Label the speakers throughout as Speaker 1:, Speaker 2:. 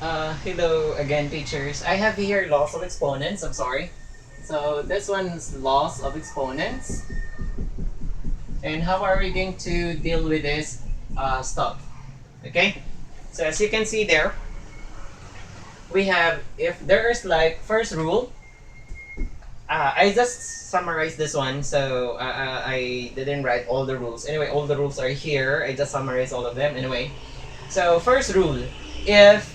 Speaker 1: Hello again, teachers. I have here laws of exponents. I'm sorry. So this one's laws of exponents. And how are we going to deal with this stuff? Okay. So as you can see there, we have if there is like first rule. I just summarized this one, so I didn't write all the rules. Anyway, all the rules are here. I just summarized all of them. Anyway, so first rule, if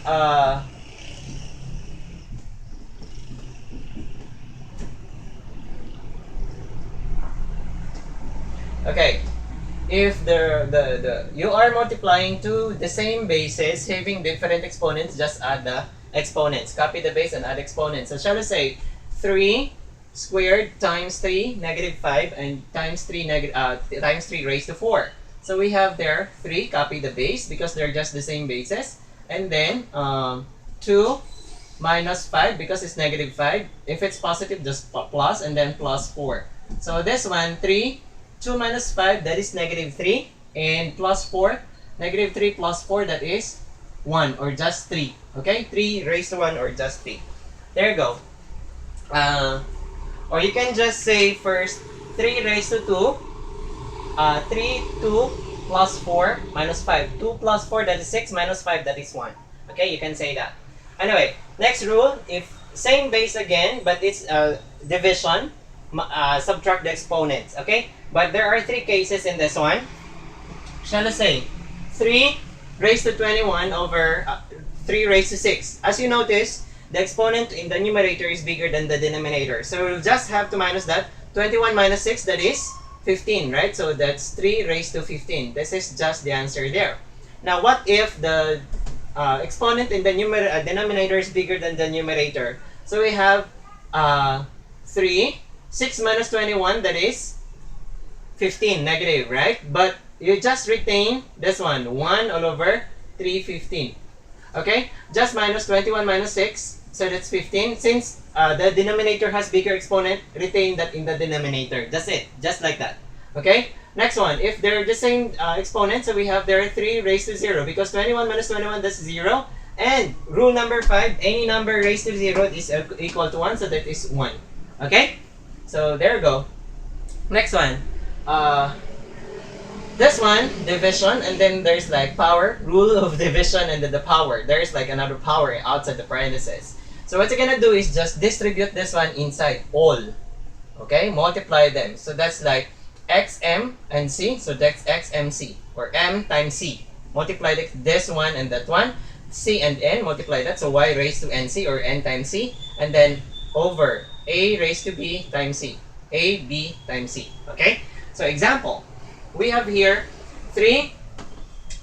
Speaker 1: okay, if the you are multiplying to the same bases having different exponents, just add the exponents. Copy the base and add exponents. So shall we say 3 squared times 3 negative 5 and times 3 raised to 4. So we have there 3, copy the base because they're just the same bases. And then 2 minus 5 because it's negative 5. If it's positive, just plus and then plus 4. So this one, 3, 2 minus 5, that is negative 3. And plus 4, negative 3 plus 4, that is 1 or just 3. Okay, 3 raised to 1 or just 3. There you go. Or you can just say first 3 raised to 2. 3, 2 plus 4 minus 5. 2 plus 4, that is 6 minus 5, that is 1. Okay, you can say that. Anyway, next rule, if same base again, but it's division, subtract the exponents. Okay, but there are 3 cases in this one. Shall I say 3 raised to 21 over 3 raised to 6. As you notice, the exponent in the numerator is bigger than the denominator. So we'll just have to minus that. 21 minus 6, that is 15, right? So that's 3 raised to 15. This is just the answer there. Now, what if the exponent in the denominator is bigger than the numerator? So we have 3. 6 minus 21, that is 15, negative, right? But you just retain this one, 1 all over 315. Okay? Just minus 21 minus 6, so that's 15. Since the denominator has bigger exponent, retain that in the denominator. That's it. Just like that. Okay? Next one, if they're the same exponent, so we have there 3 raised to 0. Because 21 minus 21, that's 0. And rule number 5, any number raised to 0 is equal to 1, so that is 1. Okay? So there you go. Next one. This one, division, and then there's like power, rule of division, and then the power. There's like another power outside the parentheses. So what you're gonna do is just distribute this one inside all. Okay, multiply them. So that's like xm and c. So that's xmc or m times c. Multiply this one and that one. C and n, multiply that. So y raised to nc or n times c, and then over a raised to b times c. A, b times c. Okay. So example. We have here 3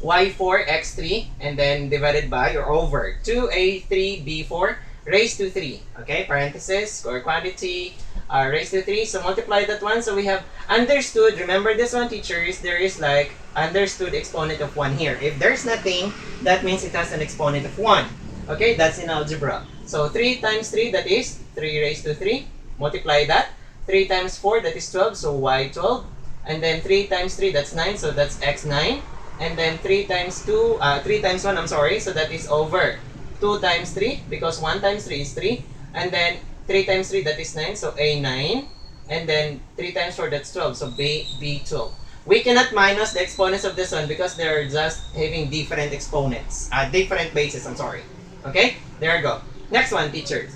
Speaker 1: y4 x3 and then divided by or over 2a3 b4 raised to 3. Okay, parenthesis, square quantity, raised to 3. So multiply that one. So we have understood. Remember this one, teachers, there is like understood exponent of 1 here. If there's nothing, that means it has an exponent of 1. Okay, that's in algebra. So 3 times 3, that is 3 raised to 3. Multiply that. 3 times 4, that is 12. So y12. And then 3 times 3, that's 9, so that's x9. And then 3 times 2, 3 times 1, I'm sorry, so that is over 2 times 3, because 1 times 3 is 3. And then 3 times 3, that is 9, so a9. And then 3 times 4, that's 12, so b12. We cannot minus the exponents of this one because they're just having different exponents, different bases, I'm sorry. Okay, there you go. Next one, teachers.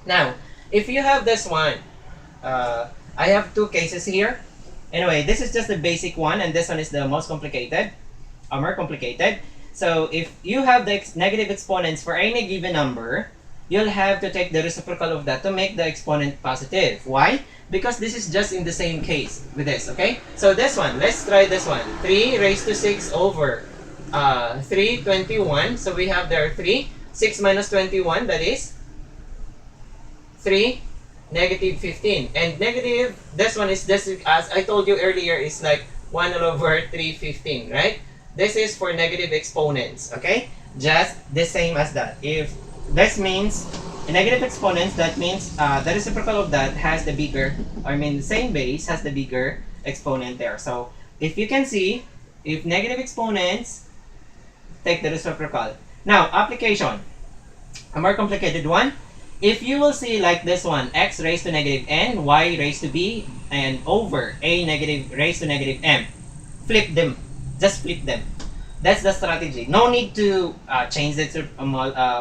Speaker 1: Now, if you have this one, I have 2 cases here. Anyway, this is just the basic one, and this one is the most complicated, or more complicated. So if you have the negative exponents for any given number, you'll have to take the reciprocal of that to make the exponent positive. Why? Because this is just in the same case with this, okay? So this one, let's try this one. 3 raised to 6 over 321. So we have there 3. 6 minus 21, that is 3. Negative 15. And negative, this one is just, as I told you earlier, is like 1 all over 315, right? This is for negative exponents, okay? Just the same as that. If this means negative exponents, that means the reciprocal of that has the bigger, the same base has the bigger exponent there. So if you can see, if negative exponents, take the reciprocal. Now, application. A more complicated one. If you will see like this one, x raised to negative n, y raised to b, and over a negative raised to negative m. Flip them. Just flip them. That's the strategy. No need to change the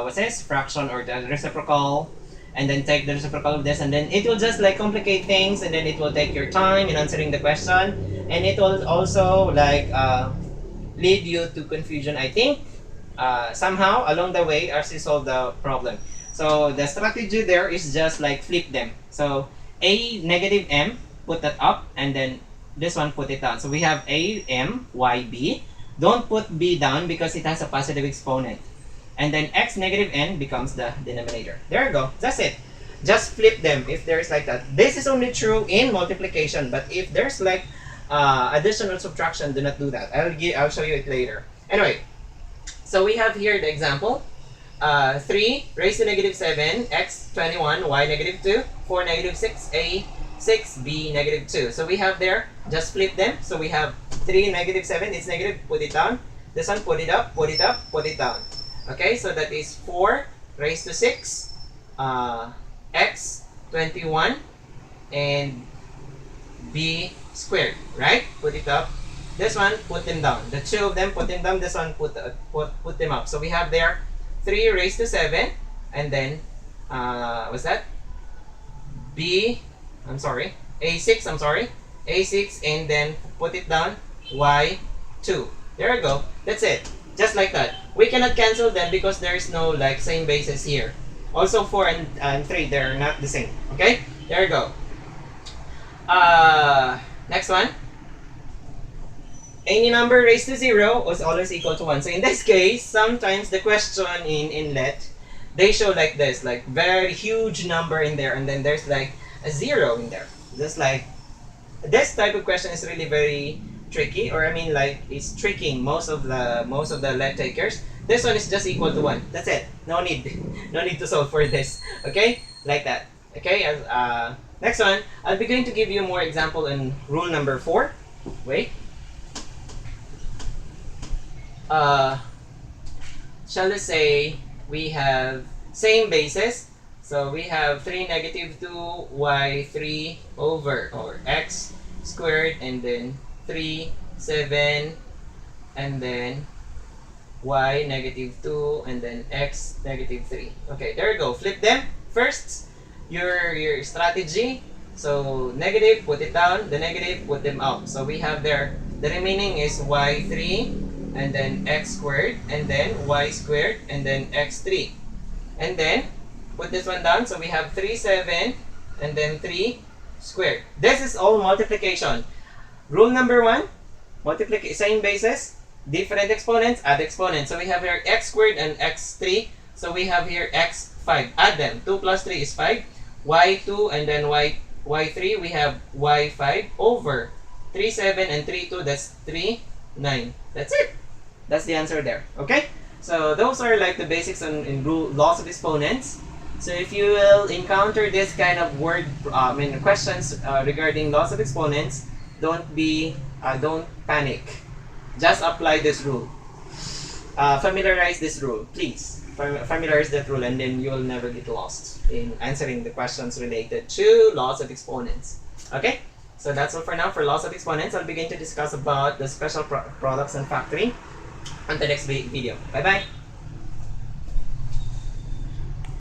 Speaker 1: what's this? Fraction or the reciprocal, and then take the reciprocal of this, and then it will just like complicate things, and then it will take your time in answering the question, and it will also like lead you to confusion, I think. Somehow along the way as you solve the problem. So the strategy there is just like flip them. So a negative m, put that up, and then this one put it down. So we have a m, y, b. Don't put b down because it has a positive exponent. And then x negative n becomes the denominator. There you go. That's it. Just flip them if there's like that. This is only true in multiplication, but if there's like additional subtraction, do not do that. I'll show you it later. Anyway, so we have here the example. 3 raised to negative 7, x 21, y negative 2, 4 negative 6, a 6, b negative 2. So we have there, just flip them. So we have 3 negative 7, it's negative, put it down. This one, put it up, put it up, put it down. Okay, so that is 4 raised to 6, x 21, and b squared, right? Put it up. This one, put them down. The two of them, put them down. This one, put them up. So we have there 3 raised to 7, and then, what's that? A6, A6, and then put it down, Y2. There you go. That's it. Just like that. We cannot cancel them because there is no like same basis here. Also 4 and 3, they're not the same. Okay? There you go. Next one. Any number raised to 0 is always equal to 1. So in this case, sometimes the question in inlet, they show like this, like very huge number in there, and then there's like a 0 in there. Just like this type of question is really very tricky, or I mean like it's tricking most of the let takers. This one is just equal to 1. That's it. No need to solve for this. Okay, like that. Okay. Next one, I'll be going to give you more example in rule number 4. Wait. Shall we say we have same basis, so we have 3 negative 2 y 3 over or x squared, and then 3 7, and then y negative 2, and then x negative 3. Okay, there you go. Flip them first. Your strategy. So negative, put it down. The negative, put them up. So we have there the remaining is y3, and then x squared, and then y squared, and then x3. And then, put this one down. So we have 3, 7, and then 3 squared. This is all multiplication. Rule number 1, same basis, different exponents, add exponents. So we have here x squared and x3. So we have here x5. Add them. 2 plus 3 is 5. y2 and then y3, we have y5 over 3, 7, and 3, 2. That's 3, 9. That's it. That's the answer there. Okay? So those are like the basics in laws of exponents. So if you will encounter this kind of questions regarding laws of exponents, don't panic. Just apply this rule. Familiarize this rule, please. Familiarize that rule, and then you will never get lost in answering the questions related to laws of exponents. Okay? So that's all for now for laws of exponents. I'll begin to discuss about the special products and factoring on the next video. Bye-bye.